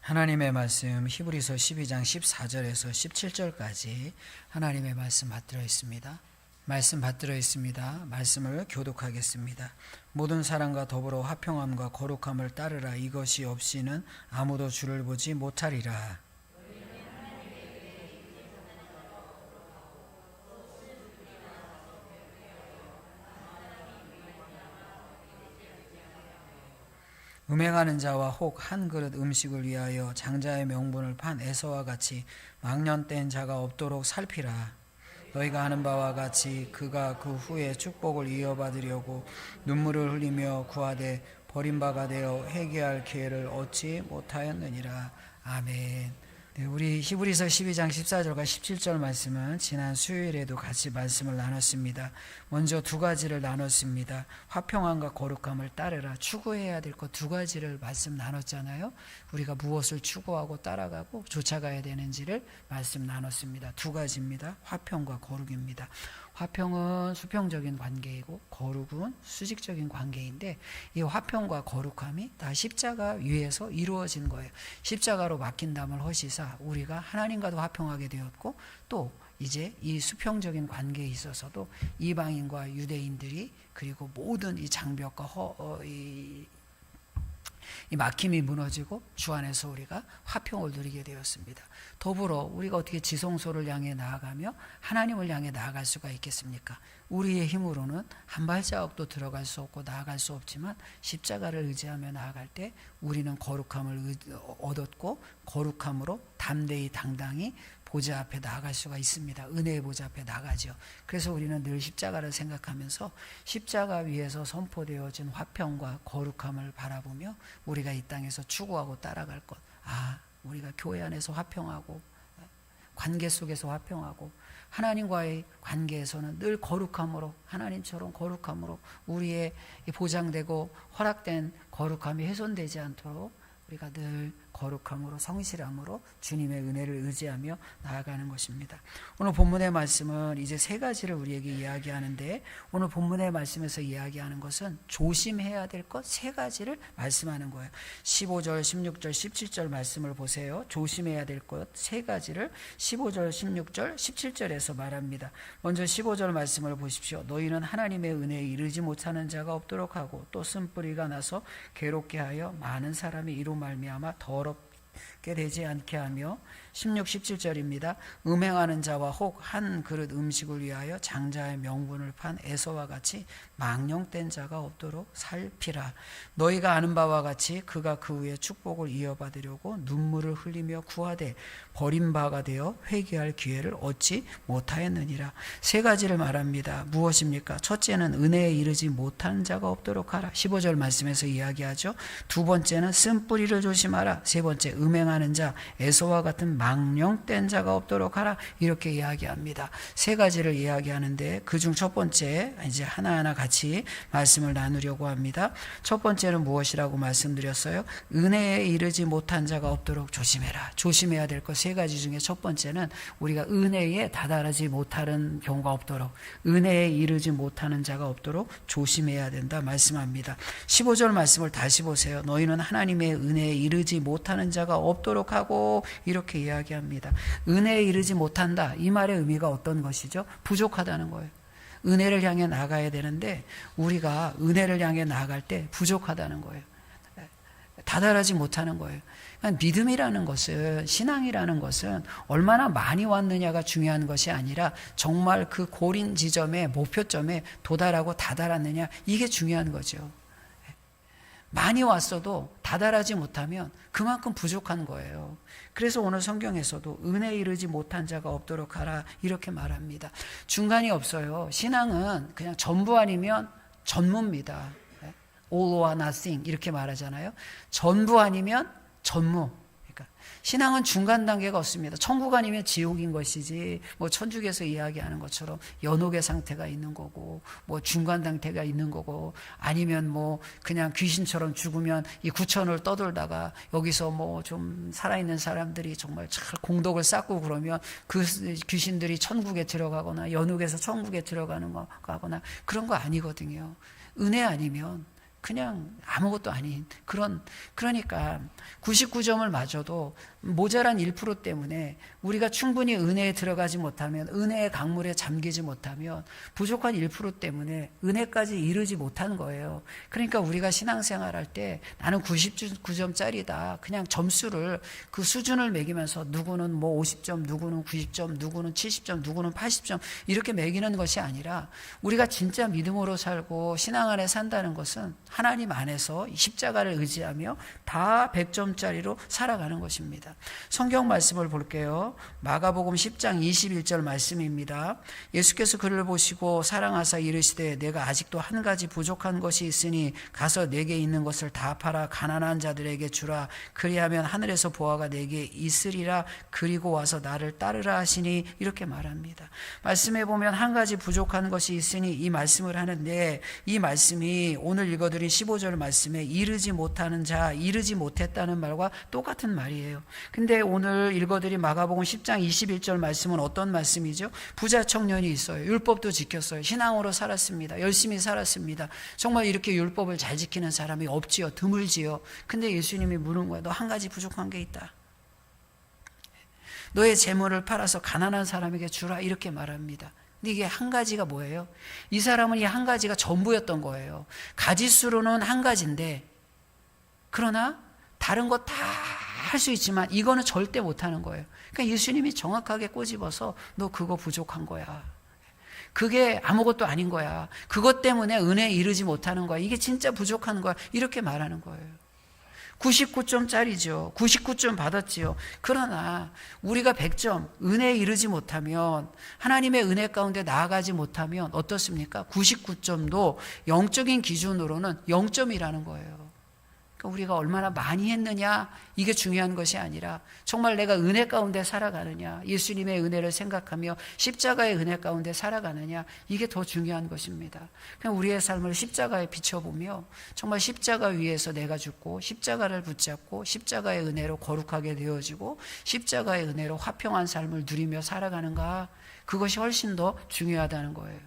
하나님의 말씀 히브리서 12장 14절에서 17절까지 하나님의 말씀 받들어 있습니다. 말씀 받들어 있습니다. 말씀을 교독하겠습니다. 모든 사람과 더불어 화평함과 거룩함을 따르라. 이것이 없이는 아무도 주를 보지 못하리라. 음행하는 자와 혹 한 그릇 음식을 위하여 장자의 명분을 판 에서와 같이 망령된 자가 없도록 살피라. 너희가 아는 바와 같이 그가 그 후에 축복을 이어받으려고 눈물을 흘리며 구하되 버림바가 되어 회개할 기회를 얻지 못하였느니라. 아멘. 네, 우리 히브리서 12장 14절과 17절 말씀은 지난 수요일에도 같이 말씀을 나눴습니다. 먼저 두 가지를 나눴습니다. 화평함과 거룩함을 따르라. 추구해야 될 것 두 가지를 말씀 나눴잖아요. 우리가 무엇을 추구하고 따라가고 쫓아가야 되는지를 말씀 나눴습니다. 두 가지입니다. 화평과 거룩입니다. 화평은 수평적인 관계이고 거룩은 수직적인 관계인데, 이 화평과 거룩함이 다 십자가 위에서 이루어진 거예요. 십자가로 맡긴담을 허시사 우리가 하나님과도 화평하게 되었고, 또 이제 이 수평적인 관계에 있어서도 이방인과 유대인들이, 그리고 모든 이 장벽과 이 막힘이 무너지고 주 안에서 우리가 화평을 누리게 되었습니다. 더불어 우리가 어떻게 지성소를 향해 나아가며 하나님을 향해 나아갈 수가 있겠습니까? 우리의 힘으로는 한 발자국도 들어갈 수 없고 나아갈 수 없지만 십자가를 의지하며 나아갈 때 우리는 거룩함을 얻었고, 거룩함으로 담대히 당당히 보좌 앞에 나아갈 수가 있습니다. 은혜의 보좌 앞에 나가죠. 그래서 우리는 늘 십자가를 생각하면서 십자가 위에서 선포되어진 화평과 거룩함을 바라보며 우리가 이 땅에서 추구하고 따라갈 것. 우리가 교회 안에서 화평하고 관계 속에서 화평하고 하나님과의 관계에서는 늘 거룩함으로, 하나님처럼 거룩함으로 우리의 보장되고 허락된 거룩함이 훼손되지 않도록 우리가 늘 거룩함으로, 성실함으로 주님의 은혜를 의지하며 나아가는 것입니다. 오늘 본문의 말씀은 이제 세 가지를 우리에게 이야기하는데, 오늘 본문의 말씀에서 이야기하는 것은 조심해야 될 것 세 가지를 말씀하는 거예요. 15절, 16절, 17절 말씀을 보세요. 조심해야 될 것 세 가지를 15절, 16절, 17절에서 말합니다. 먼저 15절 말씀을 보십시오. 너희는 하나님의 은혜에 이르지 못하는 자가 없도록 하고, 또 쓴뿌리가 나서 괴롭게 하여 많은 사람이 이로 말미암아 더럽게 되지 않게 하며, 16, 17절입니다. 음행하는 자와 혹 한 그릇 음식을 위하여 장자의 명분을 판 에서와 같이 망령된 자가 없도록 살피라. 너희가 아는 바와 같이 그가 그 후에 축복을 이어받으려고 눈물을 흘리며 구하되 버림바가 되어 회개할 기회를 얻지 못하였느니라. 세 가지를 말합니다. 무엇입니까? 첫째는 은혜에 이르지 못한 자가 없도록 하라. 15절 말씀에서 이야기하죠. 두 번째는 쓴뿌리를 조심하라. 세 번째, 음행하는 자, 에서와 같은 망령된 자가 없도록 하라. 이렇게 이야기합니다. 세 가지를 이야기하는데, 그중 첫 번째 이제 하나하나 같이 말씀을 나누려고 합니다. 첫 번째는 무엇이라고 말씀드렸어요? 은혜에 이르지 못한 자가 없도록 조심해라. 조심해야 될 것 세 가지 중에 첫 번째는 우리가 은혜에 다다르지 못하는 경우가 없도록, 은혜에 이르지 못하는 자가 없도록 조심해야 된다 말씀합니다. 15절 말씀을 다시 보세요. 너희는 하나님의 은혜에 이르지 못하는 자가 없도록 하고, 이렇게 이야기합니다. 은혜에 이르지 못한다, 이 말의 의미가 어떤 것이죠? 부족하다는 거예요. 은혜를 향해 나가야 되는데 우리가 은혜를 향해 나갈 때 부족하다는 거예요. 다다르지 못하는 거예요. 그러니까 믿음이라는 것은, 신앙이라는 것은 얼마나 많이 왔느냐가 중요한 것이 아니라 정말 그 고린 지점에, 목표점에 도달하고 다다랐느냐, 이게 중요한 거죠. 많이 왔어도 다다르지 못하면 그만큼 부족한 거예요. 그래서 오늘 성경에서도 은혜에 이르지 못한 자가 없도록 하라, 이렇게 말합니다. 중간이 없어요. 신앙은 그냥 전부 아니면 전무입니다. All or nothing 이렇게 말하잖아요. 전부 아니면 전무. 그러니까 신앙은 중간 단계가 없습니다. 천국 아니면 지옥인 것이지, 뭐 천주교에서 이야기하는 것처럼 연옥의 상태가 있는 거고, 뭐 중간 상태가 있는 거고, 아니면 뭐 그냥 귀신처럼 죽으면 이 구천을 떠돌다가 여기서 뭐 좀 살아있는 사람들이 정말 잘 공덕을 쌓고 그러면 그 귀신들이 천국에 들어가거나 연옥에서 천국에 들어가는 거거나, 그런 거 아니거든요. 은혜 아니면 그냥 아무것도 아닌 그러니까 99점을 맞아도 모자란 1% 때문에 우리가 충분히 은혜에 들어가지 못하면, 은혜의 강물에 잠기지 못하면, 부족한 1% 때문에 은혜까지 이르지 못한 거예요. 그러니까 우리가 신앙생활 할 때 나는 99점짜리다. 그냥 점수를, 그 수준을 매기면서 누구는 뭐 50점, 누구는 90점, 누구는 70점, 누구는 80점 이렇게 매기는 것이 아니라, 우리가 진짜 믿음으로 살고 신앙 안에 산다는 것은 하나님 안에서 십자가를 의지하며 다 100점짜리로 살아가는 것입니다. 성경 말씀을 볼게요. 마가복음 10장 21절 말씀입니다. 예수께서 그를 보시고 사랑하사 이르시되 내가 아직도 한 가지 부족한 것이 있으니 가서 내게 있는 것을 다 팔아 가난한 자들에게 주라. 그리하면 하늘에서 보화가 내게 있으리라. 그리고 와서 나를 따르라 하시니, 이렇게 말합니다. 말씀에 보면 한 가지 부족한 것이 있으니 이 말씀을 하는데, 이 말씀이 오늘 읽어드린 15절 말씀에 이르지 못하는 자, 이르지 못했다는 말과 똑같은 말이에요. 근데 오늘 읽어드린 마가복음 10장 21절 말씀은 어떤 말씀이죠? 부자 청년이 있어요. 율법도 지켰어요. 신앙으로 살았습니다. 열심히 살았습니다. 정말 이렇게 율법을 잘 지키는 사람이 없지요. 드물지요. 근데 예수님이 물은 거야. 너 한 가지 부족한 게 있다. 너의 재물을 팔아서 가난한 사람에게 주라. 이렇게 말합니다. 근데 이게 한 가지가 뭐예요? 이 사람은 이 한 가지가 전부였던 거예요. 가지수로는 한 가지인데, 그러나 다른 거 다 할 수 있지만 이거는 절대 못하는 거예요. 그러니까 예수님이 정확하게 꼬집어서 너 그거 부족한 거야. 그게 아무것도 아닌 거야. 그것 때문에 은혜에 이르지 못하는 거야. 이게 진짜 부족한 거야. 이렇게 말하는 거예요. 99점짜리죠. 99점 받았지요. 그러나 우리가 100점 은혜에 이르지 못하면, 하나님의 은혜 가운데 나아가지 못하면 어떻습니까? 99점도 영적인 기준으로는 0점이라는 거예요. 그러니까 우리가 얼마나 많이 했느냐, 이게 중요한 것이 아니라 정말 내가 은혜 가운데 살아가느냐, 예수님의 은혜를 생각하며 십자가의 은혜 가운데 살아가느냐, 이게 더 중요한 것입니다. 그냥 우리의 삶을 십자가에 비춰보며 정말 십자가 위에서 내가 죽고 십자가를 붙잡고 십자가의 은혜로 거룩하게 되어지고 십자가의 은혜로 화평한 삶을 누리며 살아가는가, 그것이 훨씬 더 중요하다는 거예요.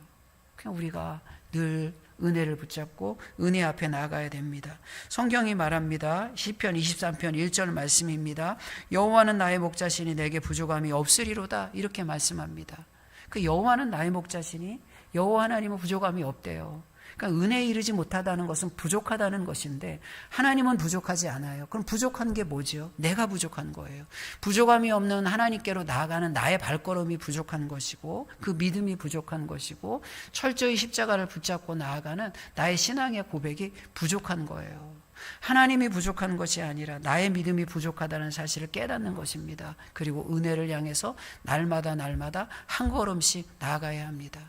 그냥 우리가 늘 은혜를 붙잡고 은혜 앞에 나가야 됩니다. 성경이 말합니다. 시편 23편 1절 말씀입니다. 여호와는 나의 목자시니 내게 부족함이 없으리로다. 이렇게 말씀합니다. 그 여호와는 나의 목자시니 여호와 하나님은 부족함이 없대요. 그러니까 은혜에 이르지 못하다는 것은 부족하다는 것인데, 하나님은 부족하지 않아요. 그럼 부족한 게 뭐죠? 내가 부족한 거예요. 부족함이 없는 하나님께로 나아가는 나의 발걸음이 부족한 것이고, 그 믿음이 부족한 것이고, 철저히 십자가를 붙잡고 나아가는 나의 신앙의 고백이 부족한 거예요. 하나님이 부족한 것이 아니라 나의 믿음이 부족하다는 사실을 깨닫는 것입니다. 그리고 은혜를 향해서 날마다 한 걸음씩 나아가야 합니다.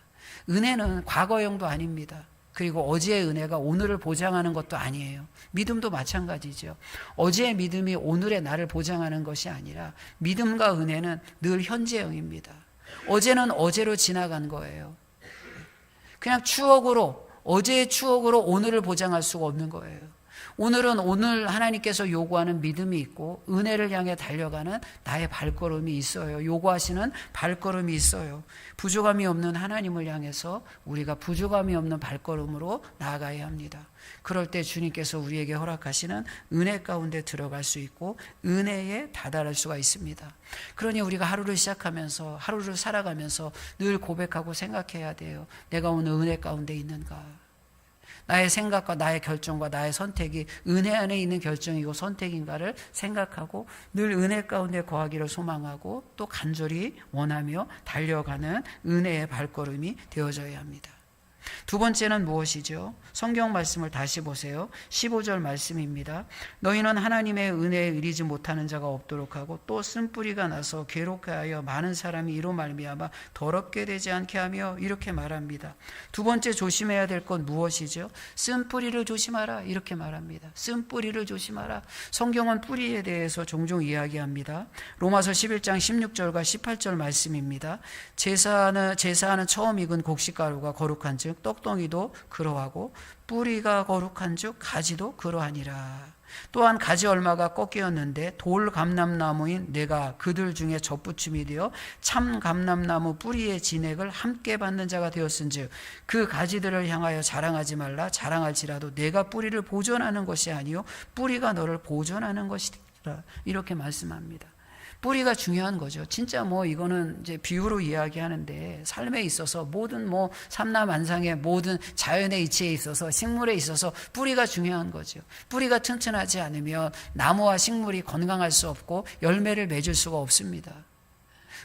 은혜는 과거형도 아닙니다. 그리고 어제의 은혜가 오늘을 보장하는 것도 아니에요. 믿음도 마찬가지죠. 어제의 믿음이 오늘의 나를 보장하는 것이 아니라, 믿음과 은혜는 늘 현재형입니다. 어제는 어제로 지나간 거예요. 그냥 추억으로, 어제의 추억으로 오늘을 보장할 수가 없는 거예요. 오늘은 오늘 하나님께서 요구하는 믿음이 있고 은혜를 향해 달려가는 나의 발걸음이 있어요. 요구하시는 발걸음이 있어요. 부족함이 없는 하나님을 향해서 우리가 부족함이 없는 발걸음으로 나아가야 합니다. 그럴 때 주님께서 우리에게 허락하시는 은혜 가운데 들어갈 수 있고 은혜에 다다를 수가 있습니다. 그러니 우리가 하루를 시작하면서, 하루를 살아가면서 늘 고백하고 생각해야 돼요. 내가 오늘 은혜 가운데 있는가? 나의 생각과 나의 결정과 나의 선택이 은혜 안에 있는 결정이고 선택인가를 생각하고 늘 은혜 가운데 거하기를 소망하고 또 간절히 원하며 달려가는 은혜의 발걸음이 되어져야 합니다. 두 번째는 무엇이죠? 성경 말씀을 다시 보세요. 15절 말씀입니다. 너희는 하나님의 은혜에 이르지 못하는 자가 없도록 하고 또 쓴뿌리가 나서 괴롭게 하여 많은 사람이 이로 말미암아 더럽게 되지 않게 하며, 이렇게 말합니다. 두 번째 조심해야 될 건 무엇이죠? 쓴뿌리를 조심하라, 이렇게 말합니다. 쓴뿌리를 조심하라. 성경은 뿌리에 대해서 종종 이야기합니다. 로마서 11장 16절과 18절 말씀입니다. 제사하는 처음 익은 곡식가루가 거룩한 즉 떡덩이도 그러하고 뿌리가 거룩한 즉 가지도 그러하니라. 또한 가지 얼마가 꺾이었는데 돌 감람나무인 내가 그들 중에 젖붙임이 되어 참 감람나무 뿌리의 진액을 함께 받는 자가 되었은즉 그 가지들을 향하여 자랑하지 말라. 자랑할지라도 내가 뿌리를 보존하는 것이 아니요 뿌리가 너를 보존하는 것이라. 이렇게 말씀합니다. 뿌리가 중요한 거죠. 진짜 이거는 이제 비유로 이야기하는데 삶에 있어서 모든 삼라만상의 모든 자연의 이치에 있어서 식물에 있어서 뿌리가 중요한 거죠. 뿌리가 튼튼하지 않으면 나무와 식물이 건강할 수 없고 열매를 맺을 수가 없습니다.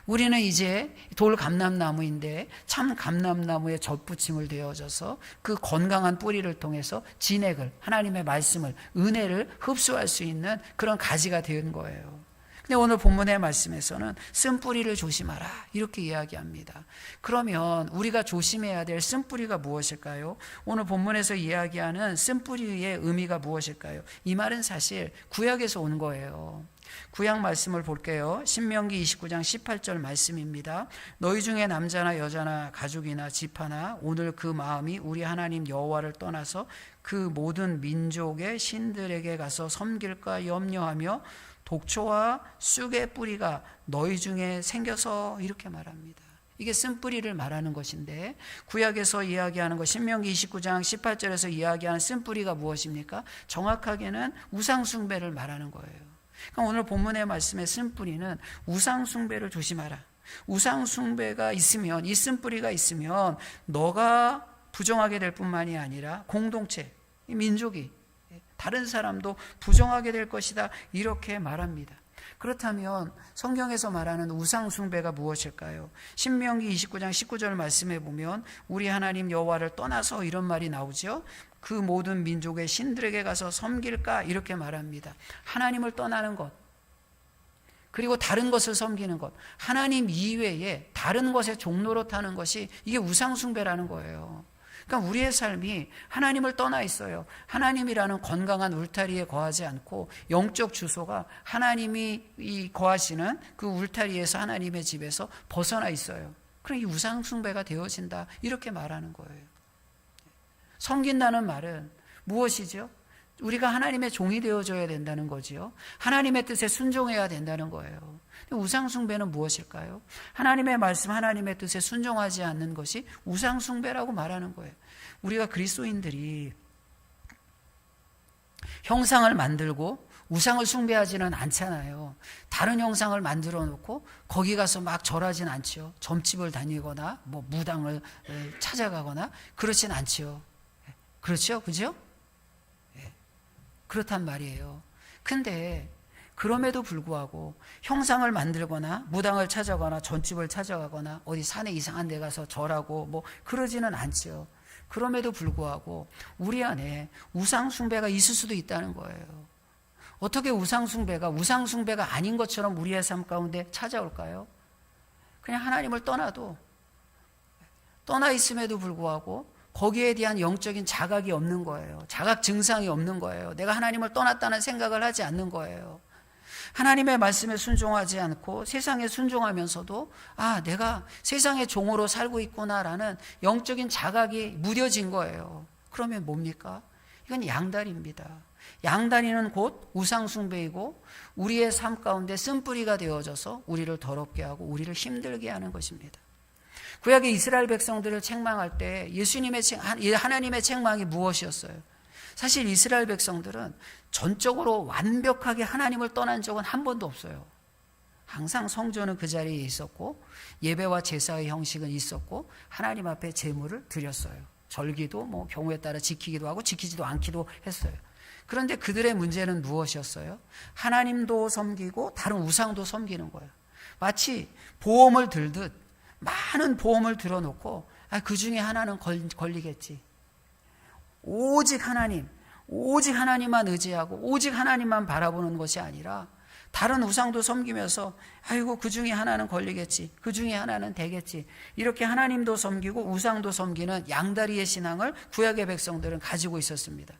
우리는 이제 돌 감람나무인데 참 감람나무의 젖붙임을 되어져서 그 건강한 뿌리를 통해서 진액을, 하나님의 말씀을, 은혜를 흡수할 수 있는 그런 가지가 된 거예요. 근데 오늘 본문의 말씀에서는 쓴뿌리를 조심하라 이렇게 이야기합니다. 그러면 우리가 조심해야 될 쓴뿌리가 무엇일까요? 오늘 본문에서 이야기하는 쓴뿌리의 의미가 무엇일까요? 이 말은 사실 구약에서 온 거예요. 구약 말씀을 볼게요. 신명기 29장 18절 말씀입니다. 너희 중에 남자나 여자나 가족이나 집하나 오늘 그 마음이 우리 하나님 여호와를 떠나서 그 모든 민족의 신들에게 가서 섬길까 염려하며 독초와 쑥의 뿌리가 너희 중에 생겨서 이렇게 말합니다. 이게 쓴뿌리를 말하는 것인데 구약에서 이야기하는 것 신명기 29장 18절에서 이야기하는 쓴뿌리가 무엇입니까? 정확하게는 우상숭배를 말하는 거예요. 그러니까 오늘 본문의 말씀의 쓴뿌리는 우상숭배를 조심하라. 우상숭배가 있으면, 이 쓴뿌리가 있으면 너가 부정하게 될 뿐만이 아니라 공동체, 민족이, 다른 사람도 부정하게 될 것이다 이렇게 말합니다. 그렇다면 성경에서 말하는 우상숭배가 무엇일까요? 신명기 29장 19절 말씀에 보면 우리 하나님 여호와를 떠나서 이런 말이 나오죠. 그 모든 민족의 신들에게 가서 섬길까 이렇게 말합니다. 하나님을 떠나는 것, 그리고 다른 것을 섬기는 것, 하나님 이외에 다른 것에 종로로 타는 것이 이게 우상숭배라는 거예요. 그러니까 우리의 삶이 하나님을 떠나 있어요. 하나님이라는 건강한 울타리에 거하지 않고 영적 주소가 하나님이 거하시는 그 울타리에서 하나님의 집에서 벗어나 있어요. 그럼 이 우상숭배가 되어진다 이렇게 말하는 거예요. 섬긴다는 말은 무엇이죠? 우리가 하나님의 종이 되어줘야 된다는 거지요. 하나님의 뜻에 순종해야 된다는 거예요. 우상숭배는 무엇일까요? 하나님의 말씀, 하나님의 뜻에 순종하지 않는 것이 우상숭배라고 말하는 거예요. 우리가 그리스도인들이 형상을 만들고 우상을 숭배하지는 않잖아요. 다른 형상을 만들어 놓고 거기 가서 막 절하진 않죠. 점집을 다니거나 무당을 찾아가거나 그렇진 않죠. 그렇죠? 그죠? 그렇단 말이에요. 근데 그럼에도 불구하고 형상을 만들거나 무당을 찾아가거나 전집을 찾아가거나 어디 산에 이상한 데 가서 절하고 그러지는 않죠. 그럼에도 불구하고 우리 안에 우상숭배가 있을 수도 있다는 거예요. 어떻게 우상숭배가 아닌 것처럼 우리의 삶 가운데 찾아올까요? 그냥 하나님을 떠나 있음에도 불구하고 거기에 대한 영적인 자각이 없는 거예요. 자각 증상이 없는 거예요. 내가 하나님을 떠났다는 생각을 하지 않는 거예요. 하나님의 말씀에 순종하지 않고 세상에 순종하면서도 내가 세상의 종으로 살고 있구나라는 영적인 자각이 무뎌진 거예요. 그러면 뭡니까? 이건 양다리입니다. 양다리는 곧 우상숭배이고 우리의 삶 가운데 쓴뿌리가 되어져서 우리를 더럽게 하고 우리를 힘들게 하는 것입니다. 구약의 이스라엘 백성들을 책망할 때 하나님의 책망이 무엇이었어요? 사실 이스라엘 백성들은 전적으로 완벽하게 하나님을 떠난 적은 한 번도 없어요. 항상 성전은 그 자리에 있었고 예배와 제사의 형식은 있었고 하나님 앞에 제물을 드렸어요. 절기도 경우에 따라 지키기도 하고 지키지도 않기도 했어요. 그런데 그들의 문제는 무엇이었어요? 하나님도 섬기고 다른 우상도 섬기는 거예요. 마치 보험을 들듯 많은 보험을 들어놓고 그 중에 하나는 걸리겠지. 오직 하나님만 의지하고 오직 하나님만 바라보는 것이 아니라 다른 우상도 섬기면서 그 중에 하나는 걸리겠지. 그 중에 하나는 되겠지. 이렇게 하나님도 섬기고 우상도 섬기는 양다리의 신앙을 구약의 백성들은 가지고 있었습니다.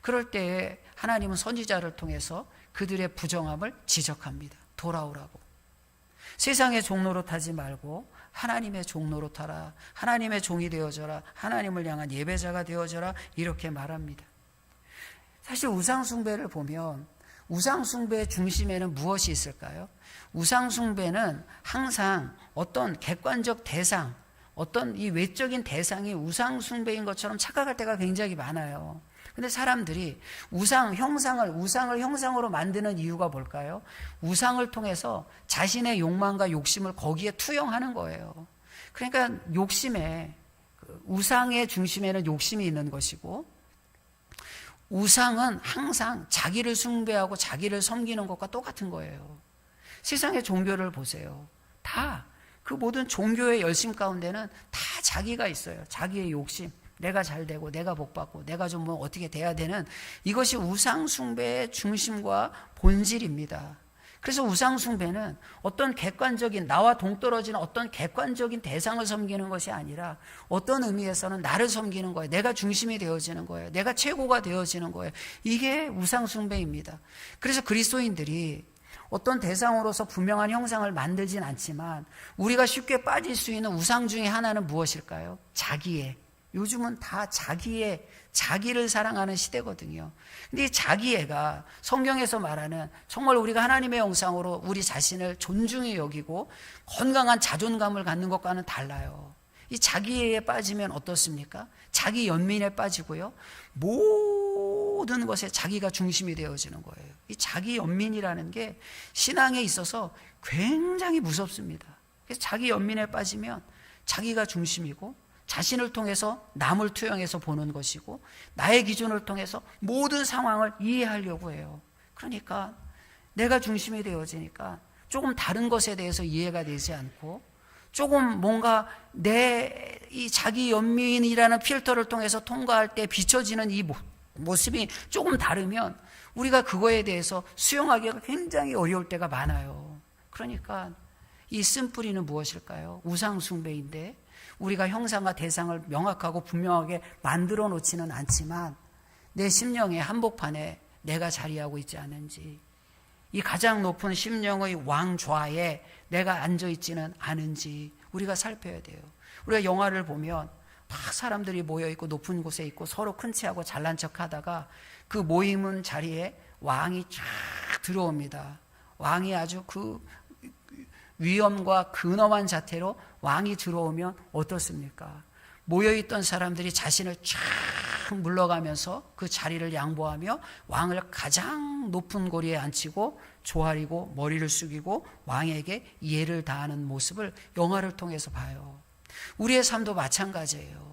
그럴 때 하나님은 선지자를 통해서 그들의 부정함을 지적합니다. 돌아오라고. 세상의 종로로 타지 말고 하나님의 종로로 타라. 하나님의 종이 되어져라. 하나님을 향한 예배자가 되어져라. 이렇게 말합니다. 사실 우상숭배를 보면 우상숭배의 중심에는 무엇이 있을까요? 우상숭배는 항상 어떤 객관적 대상, 어떤 이 외적인 대상이 우상숭배인 것처럼 착각할 때가 굉장히 많아요. 근데 사람들이 우상을 형상으로 만드는 이유가 뭘까요? 우상을 통해서 자신의 욕망과 욕심을 거기에 투영하는 거예요. 그러니까 우상의 중심에는 욕심이 있는 것이고, 우상은 항상 자기를 숭배하고 자기를 섬기는 것과 똑같은 거예요. 세상의 종교를 보세요. 다 그 모든 종교의 열심 가운데는 다 자기가 있어요. 자기의 욕심, 내가 잘 되고 내가 복 받고 내가 좀 뭐 어떻게 돼야 되는, 이것이 우상 숭배의 중심과 본질입니다. 그래서 우상 숭배는 어떤 객관적인, 나와 동떨어지는 어떤 객관적인 대상을 섬기는 것이 아니라 어떤 의미에서는 나를 섬기는 거예요. 내가 중심이 되어지는 거예요. 내가 최고가 되어지는 거예요. 이게 우상 숭배입니다. 그래서 그리스도인들이 어떤 대상으로서 분명한 형상을 만들진 않지만 우리가 쉽게 빠질 수 있는 우상 중에 하나는 무엇일까요? 자기애. 요즘은 다 자기를 사랑하는 시대거든요. 근데 이 자기애가 성경에서 말하는 정말 우리가 하나님의 형상으로 우리 자신을 존중히 여기고 건강한 자존감을 갖는 것과는 달라요. 이 자기애에 빠지면 어떻습니까? 자기 연민에 빠지고요. 모든 것에 자기가 중심이 되어지는 거예요. 이 자기 연민이라는 게 신앙에 있어서 굉장히 무섭습니다. 그래서 자기 연민에 빠지면 자기가 중심이고 자신을 통해서 남을 투영해서 보는 것이고 나의 기준을 통해서 모든 상황을 이해하려고 해요. 그러니까 내가 중심이 되어지니까 조금 다른 것에 대해서 이해가 되지 않고 조금 뭔가 내 이 자기 연민이라는 필터를 통해서 통과할 때 비춰지는 이 모습이 조금 다르면 우리가 그거에 대해서 수용하기가 굉장히 어려울 때가 많아요. 그러니까 이 쓴뿌리는 무엇일까요? 우상숭배인데 우리가 형상과 대상을 명확하고 분명하게 만들어 놓지는 않지만 내 심령의 한복판에 내가 자리하고 있지 않은지, 이 가장 높은 심령의 왕좌에 내가 앉아있지는 않은지 우리가 살펴야 돼요. 우리가 영화를 보면 막 사람들이 모여있고 높은 곳에 있고 서로 큰 체하고 잘난 척 하다가 그 모임은 자리에 왕이 쫙 들어옵니다. 왕이 아주 그 위엄과 근엄한 자태로 왕이 들어오면 어떻습니까? 모여있던 사람들이 자신을 쫙 물러가면서 그 자리를 양보하며 왕을 가장 높은 고리에 앉히고 조아리고 머리를 숙이고 왕에게 예를 다하는 모습을 영화를 통해서 봐요. 우리의 삶도 마찬가지예요.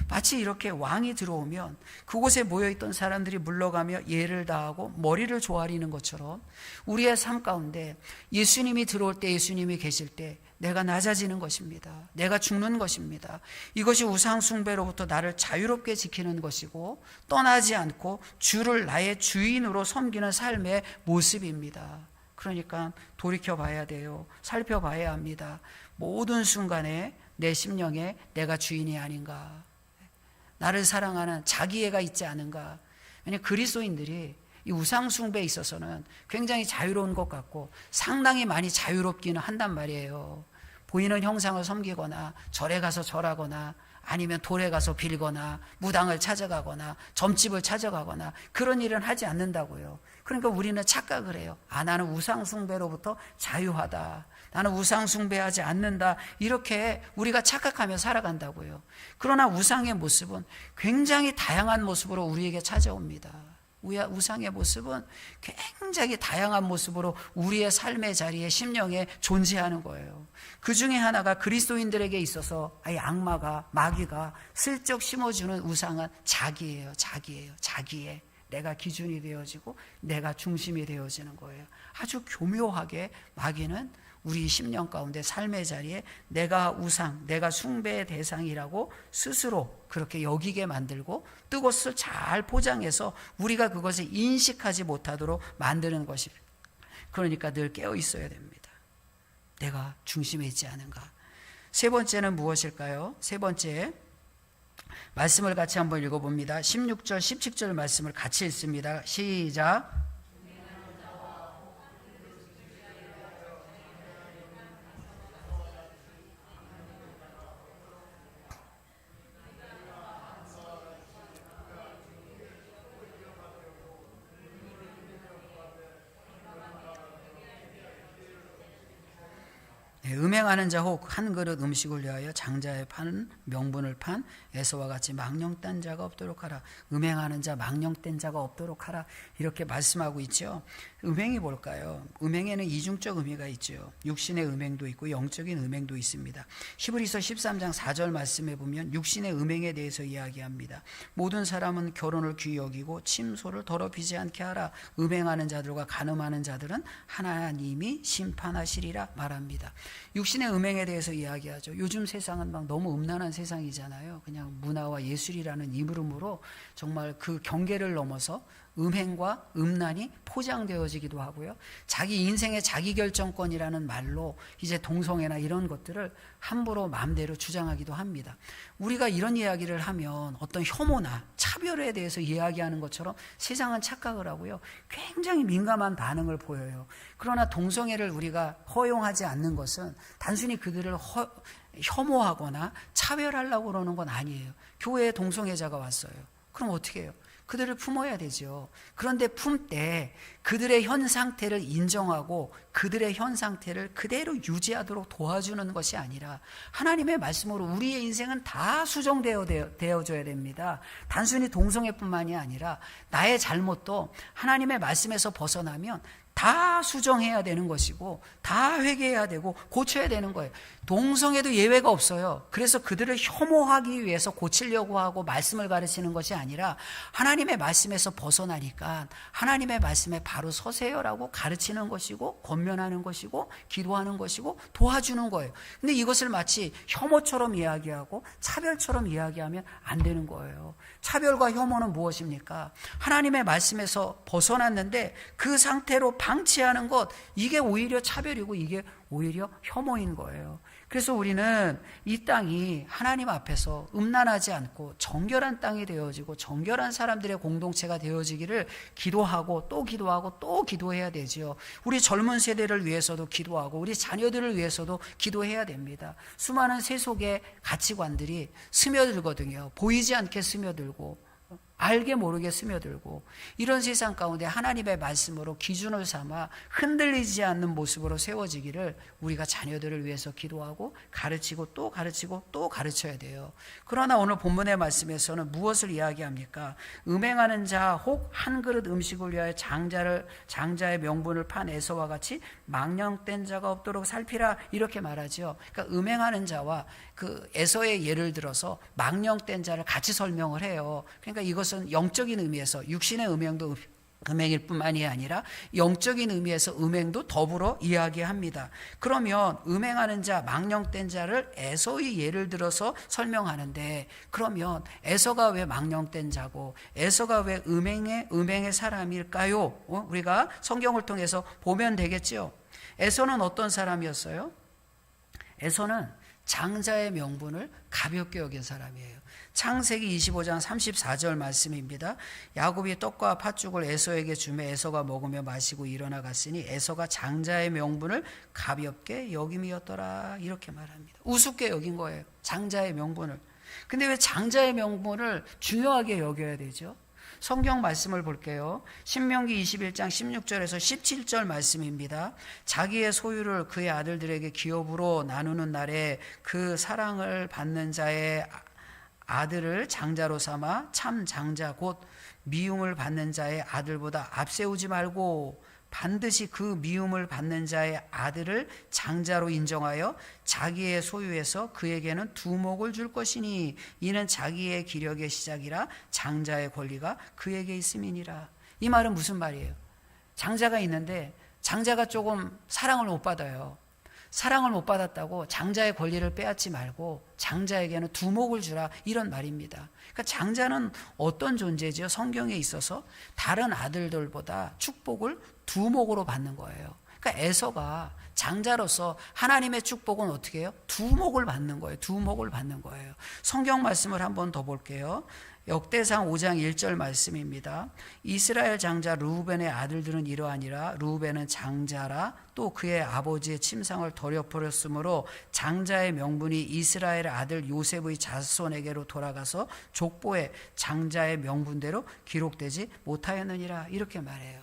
마치 이렇게 왕이 들어오면 그곳에 모여있던 사람들이 물러가며 예를 다하고 머리를 조아리는 것처럼 우리의 삶 가운데 예수님이 들어올 때, 예수님이 계실 때 내가 낮아지는 것입니다. 내가 죽는 것입니다. 이것이 우상숭배로부터 나를 자유롭게 지키는 것이고 떠나지 않고 주를 나의 주인으로 섬기는 삶의 모습입니다. 그러니까 돌이켜봐야 돼요. 살펴봐야 합니다. 모든 순간에 내 심령에 내가 주인이 아닌가, 나를 사랑하는 자기애가 있지 않은가. 왜냐하면 그리스도인들이 이 우상숭배에 있어서는 굉장히 자유로운 것 같고 상당히 많이 자유롭기는 한단 말이에요. 보이는 형상을 섬기거나 절에 가서 절하거나 아니면 돌에 가서 빌거나 무당을 찾아가거나 점집을 찾아가거나 그런 일은 하지 않는다고요. 그러니까 우리는 착각을 해요. 나는 우상숭배로부터 자유하다, 나는 우상숭배하지 않는다, 이렇게 우리가 착각하며 살아간다고요. 그러나 우상의 모습은 굉장히 다양한 모습으로 우리에게 찾아옵니다. 우상의 모습은 굉장히 다양한 모습으로 우리의 삶의 자리에 심령에 존재하는 거예요. 그 중에 하나가 그리스도인들에게 있어서 악마가, 마귀가 슬쩍 심어주는 우상은 자기예요. 자기의 내가 기준이 되어지고 내가 중심이 되어지는 거예요. 아주 교묘하게 마귀는 우리 심령 가운데 삶의 자리에 내가 우상, 내가 숭배의 대상이라고 스스로 그렇게 여기게 만들고 그것을 잘 포장해서 우리가 그것을 인식하지 못하도록 만드는 것입니다. 그러니까 늘 깨어 있어야 됩니다. 내가 중심에 있지 않은가. 세 번째는 무엇일까요? 세 번째 말씀을 같이 한번 읽어봅니다. 16절 17절 말씀을 같이 읽습니다. 시작. 음행하는 자 혹 한 그릇 음식을 위하여 장자의 판 명분을 판 에서와 같이 망령된 자가 없도록 하라. 음행하는 자, 망령된 자가 없도록 하라. 이렇게 말씀하고 있죠. 음행이 뭘까요? 음행에는 이중적 의미가 있죠. 육신의 음행도 있고 영적인 음행도 있습니다. 히브리서 13장 4절 말씀에 보면 육신의 음행에 대해서 이야기합니다. 모든 사람은 결혼을 귀히 여기고 침소를 더럽히지 않게 하라. 음행하는 자들과 간음하는 자들은 하나님이 심판하시리라 말합니다. 육신의 음행에 대해서 이야기하죠. 요즘 세상은 막 너무 음란한 세상이잖아요. 그냥 문화와 예술이라는 이름으로 정말 그 경계를 넘어서 음행과 음란이 포장되어지기도 하고요. 자기 인생의 자기결정권이라는 말로 이제 동성애나 이런 것들을 함부로 마음대로 주장하기도 합니다. 우리가 이런 이야기를 하면 어떤 혐오나 차별에 대해서 이야기하는 것처럼 세상은 착각을 하고요. 굉장히 민감한 반응을 보여요. 그러나 동성애를 우리가 허용하지 않는 것은 단순히 그들을 혐오하거나 차별하려고 그러는 건 아니에요. 교회에 동성애자가 왔어요. 그럼 어떻게 해요? 그들을 품어야 되죠. 그런데 품때 그들의 현 상태를 인정하고 그들의 현 상태를 그대로 유지하도록 도와주는 것이 아니라 하나님의 말씀으로 우리의 인생은 다 수정되어져야 됩니다. 단순히 동성애뿐만이 아니라 나의 잘못도 하나님의 말씀에서 벗어나면 다 수정해야 되는 것이고 다 회개해야 되고 고쳐야 되는 거예요. 동성애도 예외가 없어요. 그래서 그들을 혐오하기 위해서 고치려고 하고 말씀을 가르치는 것이 아니라 하나님의 말씀에서 벗어나니까 하나님의 말씀에 바로 서세요라고 가르치는 것이고 권면하는 것이고 기도하는 것이고 도와주는 거예요. 근데 이것을 마치 혐오처럼 이야기하고 차별처럼 이야기하면 안 되는 거예요. 차별과 혐오는 무엇입니까? 하나님의 말씀에서 벗어났는데 그 상태로 방치하는 것, 이게 오히려 차별이고 이게 오히려 혐오인 거예요. 그래서 우리는 이 땅이 하나님 앞에서 음란하지 않고 정결한 땅이 되어지고 정결한 사람들의 공동체가 되어지기를 기도하고 또 기도하고 또 기도해야 되죠. 우리 젊은 세대를 위해서도 기도하고 우리 자녀들을 위해서도 기도해야 됩니다. 수많은 세속의 가치관들이 스며들거든요. 보이지 않게 스며들고 알게 모르게 스며들고 이런 세상 가운데 하나님의 말씀으로 기준을 삼아 흔들리지 않는 모습으로 세워지기를 우리가 자녀들을 위해서 기도하고 가르치고 또 가르치고 또 가르쳐야 돼요. 그러나 오늘 본문의 말씀에서는 무엇을 이야기합니까? 음행하는 자 혹 한 그릇 음식을 위하여 장자의 명분을 판 에서와 같이 망령된 자가 없도록 살피라 이렇게 말하죠. 그러니까 음행하는 자와 그 에서의 예를 들어서 망령된 자를 같이 설명을 해요. 그러니까 이것은 영적인 의미에서 육신의 음행도 음행일 뿐만이 아니라 영적인 의미에서 음행도 더불어 이야기합니다. 그러면 음행하는 자, 망령된 자를 에서의 예를 들어서 설명하는데 그러면 에서가 왜 망령된 자고 에서가 왜 음행의 사람일까요? 우리가 성경을 통해서 보면 되겠죠. 에서는 어떤 사람이었어요? 에서는 장자의 명분을 가볍게 여긴 사람이에요. 창세기 25장 34절 말씀입니다. 야곱이 떡과 팥죽을 에서에게 주매 에서가 먹으며 마시고 일어나 갔으니 에서가 장자의 명분을 가볍게 여김이었더라 이렇게 말합니다. 우습게 여긴 거예요. 장자의 명분을. 근데 왜 장자의 명분을 중요하게 여겨야 되죠? 성경 말씀을 볼게요. 신명기 21장 16절에서 17절 말씀입니다. 자기의 소유를 그의 아들들에게 기업으로 나누는 날에 그 사랑을 받는 자의 아들을 장자로 삼아 참 장자 곧 미움을 받는 자의 아들보다 앞세우지 말고 반드시 그 미움을 받는 자의 아들을 장자로 인정하여 자기의 소유에서 그에게는 두목을 줄 것이니 이는 자기의 기력의 시작이라 장자의 권리가 그에게 있음이니라. 이 말은 무슨 말이에요? 장자가 있는데 장자가 조금 사랑을 못 받아요. 사랑을 못 받았다고 장자의 권리를 빼앗지 말고 장자에게는 두목을 주라 이런 말입니다. 그러니까 장자는 어떤 존재죠? 성경에 있어서 다른 아들들보다 축복을 두목으로 받는 거예요. 그러니까 에서가 장자로서 하나님의 축복은 어떻게 해요? 두목을 받는 거예요. 두목을 받는 거예요. 성경 말씀을 한 번 더 볼게요. 역대상 5장 1절 말씀입니다. 이스라엘 장자 르우벤의 아들들은 이러하니라. 르우벤은 장자라 또 그의 아버지의 침상을 더럽혔으므로 장자의 명분이 이스라엘 아들 요셉의 자손에게로 돌아가서 족보에 장자의 명분대로 기록되지 못하였느니라 이렇게 말해요.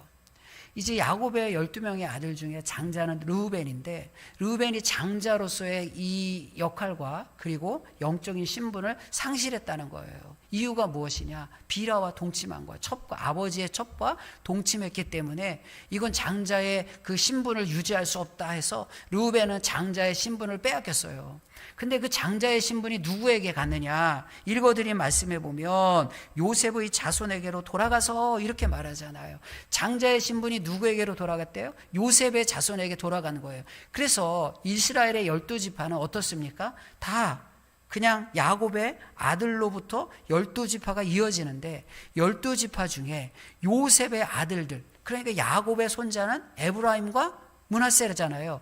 이제 야곱의 12명의 아들 중에 장자는 르우벤인데, 르우벤이 장자로서의 이 역할과 그리고 영적인 신분을 상실했다는 거예요. 이유가 무엇이냐? 비라와 동침한 거예요. 아버지의 첩과 동침했기 때문에 이건 장자의 그 신분을 유지할 수 없다 해서 르우벤은 장자의 신분을 빼앗겼어요. 근데 그 장자의 신분이 누구에게 갔느냐? 읽어드린 말씀에 보면 요셉의 자손에게로 돌아가서 이렇게 말하잖아요. 장자의 신분이 누구에게로 돌아갔대요? 요셉의 자손에게 돌아간 거예요. 그래서 이스라엘의 12지파는 어떻습니까? 다 그냥 야곱의 아들로부터 12지파가 이어지는데, 12지파 중에 요셉의 아들들, 그러니까 야곱의 손자는 에브라임과 므낫세잖아요.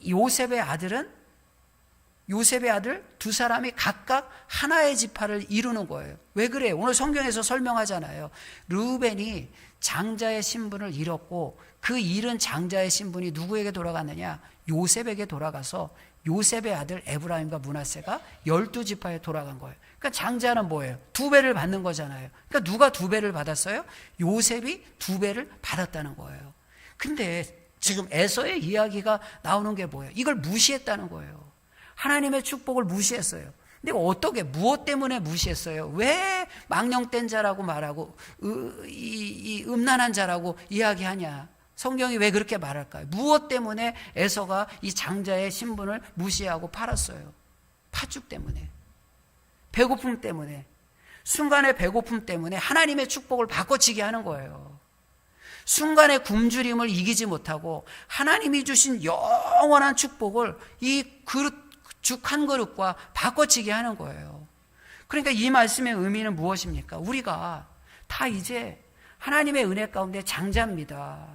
요셉의 아들 두 사람이 각각 하나의 지파를 이루는 거예요. 왜 그래요? 오늘 성경에서 설명하잖아요. 르우벤이 장자의 신분을 잃었고, 그 잃은 장자의 신분이 누구에게 돌아갔느냐? 요셉에게 돌아가서 요셉의 아들 에브라임과 므낫세가 12지파에 돌아간 거예요. 그러니까 장자는 뭐예요? 2배를 받는 거잖아요. 그러니까 누가 2배를 받았어요? 요셉이 2배를 받았다는 거예요. 근데 지금 에서의 이야기가 나오는 게 뭐예요? 이걸 무시했다는 거예요. 하나님의 축복을 무시했어요. 근데 어떻게, 무엇 때문에 무시했어요? 왜 망령된 자라고 말하고 이 음란한 자라고 이야기하냐? 성경이 왜 그렇게 말할까요? 무엇 때문에 에서가 이 장자의 신분을 무시하고 팔았어요? 팥죽 때문에, 배고픔 때문에, 순간의 배고픔 때문에 하나님의 축복을 바꿔치기 하는 거예요. 순간의 굶주림을 이기지 못하고 하나님이 주신 영원한 축복을 이 죽 한 그릇과 바꿔치기 하는 거예요. 그러니까 이 말씀의 의미는 무엇입니까? 우리가 다 이제 하나님의 은혜 가운데 장자입니다.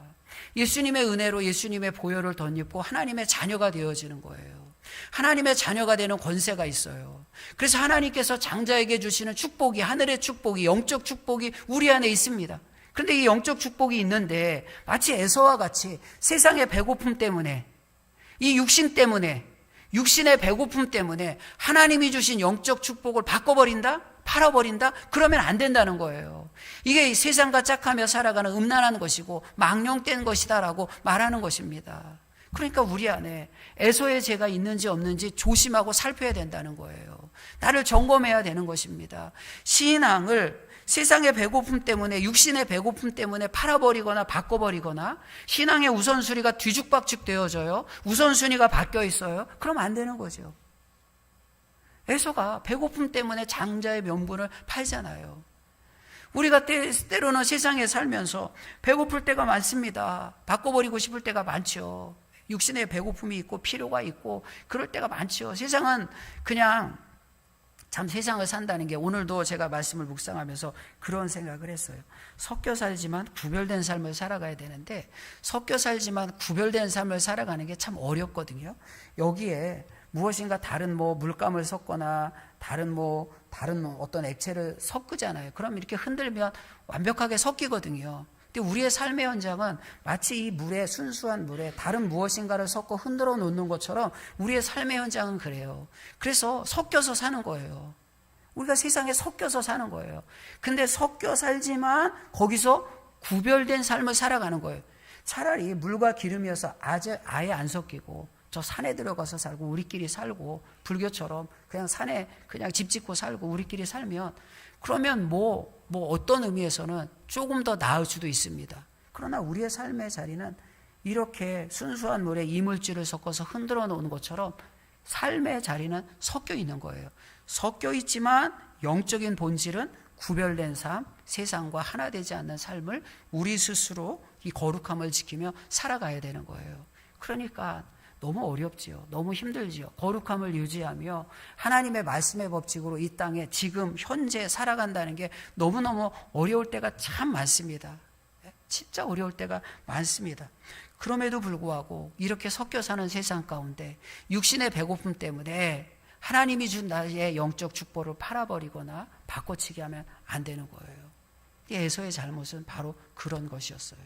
예수님의 은혜로 예수님의 보혈을 덧입고 하나님의 자녀가 되어지는 거예요. 하나님의 자녀가 되는 권세가 있어요. 그래서 하나님께서 장자에게 주시는 축복이, 하늘의 축복이, 영적 축복이 우리 안에 있습니다. 그런데 이 영적 축복이 있는데 마치 에서와 같이 세상의 배고픔 때문에, 이 육신 때문에, 육신의 배고픔 때문에 하나님이 주신 영적 축복을 바꿔버린다? 팔아버린다? 그러면 안 된다는 거예요. 이게 세상과 짝하며 살아가는 음란한 것이고 망령된 것이다라고 말하는 것입니다. 그러니까 우리 안에 에서의 죄가 있는지 없는지 조심하고 살펴야 된다는 거예요. 나를 점검해야 되는 것입니다. 신앙을 세상의 배고픔 때문에, 육신의 배고픔 때문에 팔아버리거나 바꿔버리거나, 신앙의 우선순위가 뒤죽박죽 되어져요. 우선순위가 바뀌어 있어요. 그러면 안 되는 거죠. 에서가 배고픔 때문에 장자의 명분을 팔잖아요. 우리가 때로는 세상에 살면서 배고플 때가 많습니다. 바꿔버리고 싶을 때가 많죠. 육신의 배고픔이 있고 필요가 있고 그럴 때가 많죠. 세상은 그냥 참, 세상을 산다는 게, 오늘도 제가 말씀을 묵상하면서 그런 생각을 했어요. 섞여 살지만 구별된 삶을 살아가야 되는데, 섞여 살지만 구별된 삶을 살아가는 게 참 어렵거든요. 여기에 무엇인가 다른 물감을 섞거나 다른 어떤 액체를 섞으잖아요. 그럼 이렇게 흔들면 완벽하게 섞이거든요. 근데 우리의 삶의 현장은 마치 이 물에, 순수한 물에 다른 무엇인가를 섞어 흔들어 놓는 것처럼 우리의 삶의 현장은 그래요. 그래서 섞여서 사는 거예요. 우리가 세상에 섞여서 사는 거예요. 근데 섞여 살지만 거기서 구별된 삶을 살아가는 거예요. 차라리 물과 기름이어서 아예 안 섞이고 저 산에 들어가서 살고 우리끼리 살고, 불교처럼 그냥 산에 그냥 집 짓고 살고 우리끼리 살면, 그러면 어떤 의미에서는 조금 더 나을 수도 있습니다. 그러나 우리의 삶의 자리는 이렇게 순수한 물에 이물질을 섞어서 흔들어 놓은 것처럼 삶의 자리는 섞여 있는 거예요. 섞여 있지만 영적인 본질은 구별된 삶, 세상과 하나 되지 않는 삶을 우리 스스로 이 거룩함을 지키며 살아가야 되는 거예요. 그러니까 너무 어렵지요. 너무 힘들지요. 거룩함을 유지하며 하나님의 말씀의 법칙으로 이 땅에 지금 현재 살아간다는 게 너무너무 어려울 때가 참 많습니다. 진짜 어려울 때가 많습니다. 그럼에도 불구하고 이렇게 섞여 사는 세상 가운데 육신의 배고픔 때문에 하나님이 준 나의 영적 축복을 팔아버리거나 바꿔치기 하면 안 되는 거예요. 에서의 잘못은 바로 그런 것이었어요.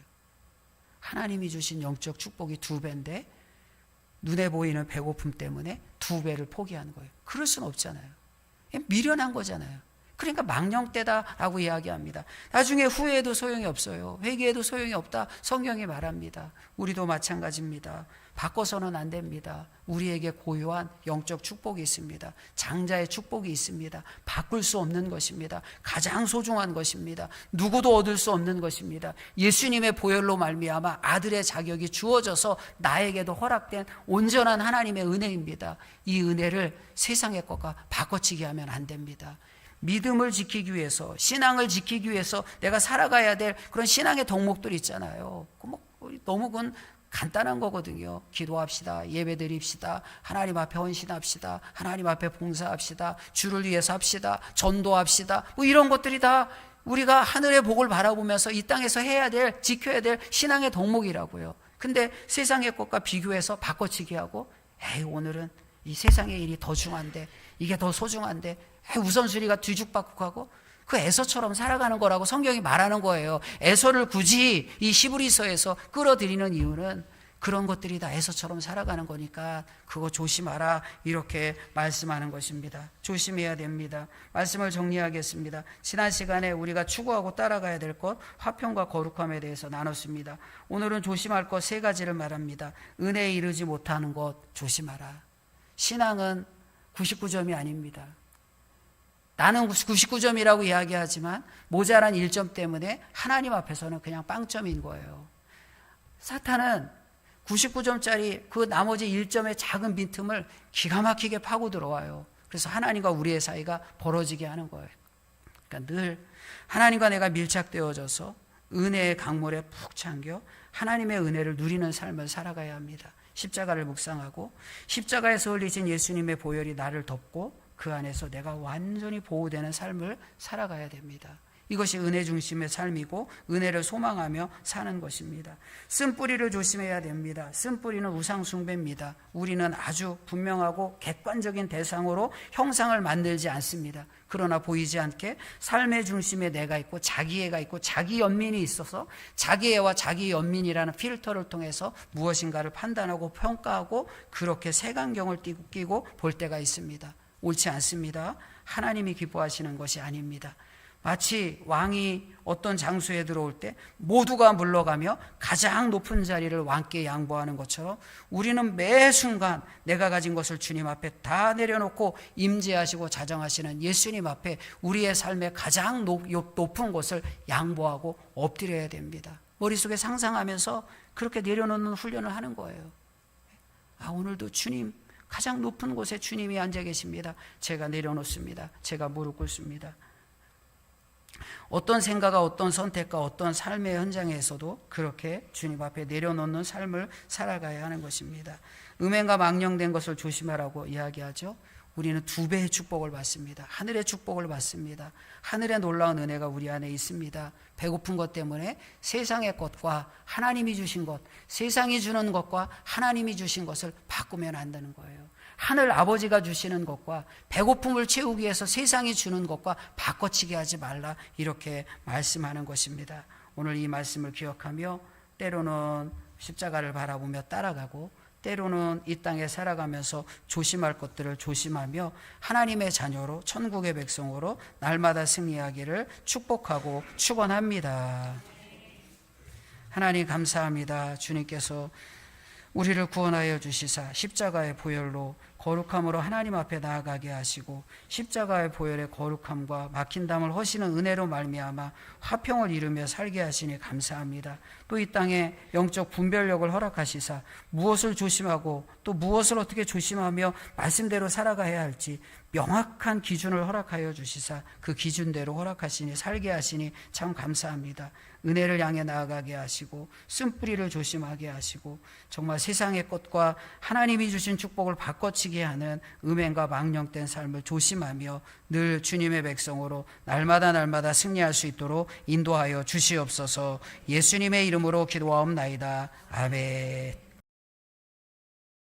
하나님이 주신 영적 축복이 2배인데 눈에 보이는 배고픔 때문에 2배를 포기하는 거예요. 그럴 수는 없잖아요. 미련한 거잖아요. 그러니까 망령되다라고 이야기합니다. 나중에 후회해도 소용이 없어요. 회개해도 소용이 없다 성경이 말합니다. 우리도 마찬가지입니다. 바꿔서는 안 됩니다. 우리에게 고유한 영적 축복이 있습니다. 장자의 축복이 있습니다. 바꿀 수 없는 것입니다. 가장 소중한 것입니다. 누구도 얻을 수 없는 것입니다. 예수님의 보혈로 말미암아 아들의 자격이 주어져서 나에게도 허락된 온전한 하나님의 은혜입니다. 이 은혜를 세상의 것과 바꿔치기 하면 안 됩니다. 믿음을 지키기 위해서, 신앙을 지키기 위해서 내가 살아가야 될 그런 신앙의 덕목들이 있잖아요. 너무 그건 간단한 거거든요. 기도합시다. 예배드립시다. 하나님 앞에 헌신합시다. 하나님 앞에 봉사합시다. 주를 위해서 합시다. 전도합시다. 이런 것들이 다 우리가 하늘의 복을 바라보면서 이 땅에서 해야 될, 지켜야 될 신앙의 덕목이라고요. 근데 세상의 것과 비교해서 바꿔치기 하고, 오늘은 이 세상의 일이 더 중요한데, 이게 더 소중한데, 우선순위가 뒤죽박죽하고, 그 에서처럼 살아가는 거라고 성경이 말하는 거예요. 에서를 굳이 이 히브리서에서 끌어들이는 이유는 그런 것들이 다 에서처럼 살아가는 거니까 그거 조심하라 이렇게 말씀하는 것입니다. 조심해야 됩니다. 말씀을 정리하겠습니다. 지난 시간에 우리가 추구하고 따라가야 될 것, 화평과 거룩함에 대해서 나눴습니다. 오늘은 조심할 것 세 가지를 말합니다. 은혜에 이르지 못하는 것 조심하라. 신앙은 99점이 아닙니다. 나는 99점이라고 이야기하지만 모자란 1점 때문에 하나님 앞에서는 그냥 빵점인 거예요. 사탄은 99점짜리 그 나머지 1점의 작은 빈틈을 기가 막히게 파고 들어와요. 그래서 하나님과 우리의 사이가 벌어지게 하는 거예요. 그러니까 늘 하나님과 내가 밀착되어져서 은혜의 강물에 푹 잠겨 하나님의 은혜를 누리는 삶을 살아가야 합니다. 십자가를 묵상하고 십자가에서 흘리신 예수님의 보혈이 나를 덮고 그 안에서 내가 완전히 보호되는 삶을 살아가야 됩니다. 이것이 은혜 중심의 삶이고 은혜를 소망하며 사는 것입니다. 쓴뿌리를 조심해야 됩니다. 쓴뿌리는 우상 숭배입니다. 우리는 아주 분명하고 객관적인 대상으로 형상을 만들지 않습니다. 그러나 보이지 않게 삶의 중심에 내가 있고 자기애가 있고 자기 연민이 있어서 자기애와 자기 연민이라는 필터를 통해서 무엇인가를 판단하고 평가하고 그렇게 색안경을 끼고 볼 때가 있습니다. 옳지 않습니다. 하나님이 기뻐하시는 것이 아닙니다. 마치 왕이 어떤 장소에 들어올 때 모두가 물러가며 가장 높은 자리를 왕께 양보하는 것처럼 우리는 매 순간 내가 가진 것을 주님 앞에 다 내려놓고 임재하시고 자정하시는 예수님 앞에 우리의 삶의 가장 높은 것을 양보하고 엎드려야 됩니다. 머릿속에 상상하면서 그렇게 내려놓는 훈련을 하는 거예요. 오늘도 주님, 가장 높은 곳에 주님이 앉아 계십니다. 제가 내려놓습니다. 제가 무릎 꿇습니다. 어떤 생각과 어떤 선택과 어떤 삶의 현장에서도 그렇게 주님 앞에 내려놓는 삶을 살아가야 하는 것입니다. 음행과 망령된 것을 조심하라고 이야기하죠. 우리는 2배의 축복을 받습니다. 하늘의 축복을 받습니다. 하늘의 놀라운 은혜가 우리 안에 있습니다. 배고픈 것 때문에 세상의 것과 하나님이 주신 것, 세상이 주는 것과 하나님이 주신 것을 바꾸면 안 되는 거예요. 하늘 아버지가 주시는 것과 배고픔을 채우기 위해서 세상이 주는 것과 바꿔치기 하지 말라 이렇게 말씀하는 것입니다. 오늘 이 말씀을 기억하며 때로는 십자가를 바라보며 따라가고 때로는 이 땅에 살아가면서 조심할 것들을 조심하며 하나님의 자녀로 천국의 백성으로 날마다 승리하기를 축복하고 축원합니다. 하나님 감사합니다. 주님께서 우리를 구원하여 주시사 십자가의 보혈로 거룩함으로 하나님 앞에 나아가게 하시고 십자가의 보혈의 거룩함과 막힌 담을 허시는 은혜로 말미암아 화평을 이루며 살게 하시니 감사합니다. 또 이 땅에 영적 분별력을 허락하시사 무엇을 조심하고 또 무엇을 어떻게 조심하며 말씀대로 살아가야 할지 명확한 기준을 허락하여 주시사 그 기준대로 허락하시니 살게 하시니 참 감사합니다. 은혜를 향해 나아가게 하시고 쓴뿌리를 조심하게 하시고 정말 세상의 것과 하나님이 주신 축복을 바꿔치기 하는 음행과 망령된 삶을 조심하며 늘 주님의 백성으로 날마다 승리할 수 있도록 인도하여 주시옵소서. 예수님의 이름으로 기도하옵나이다. 아멘.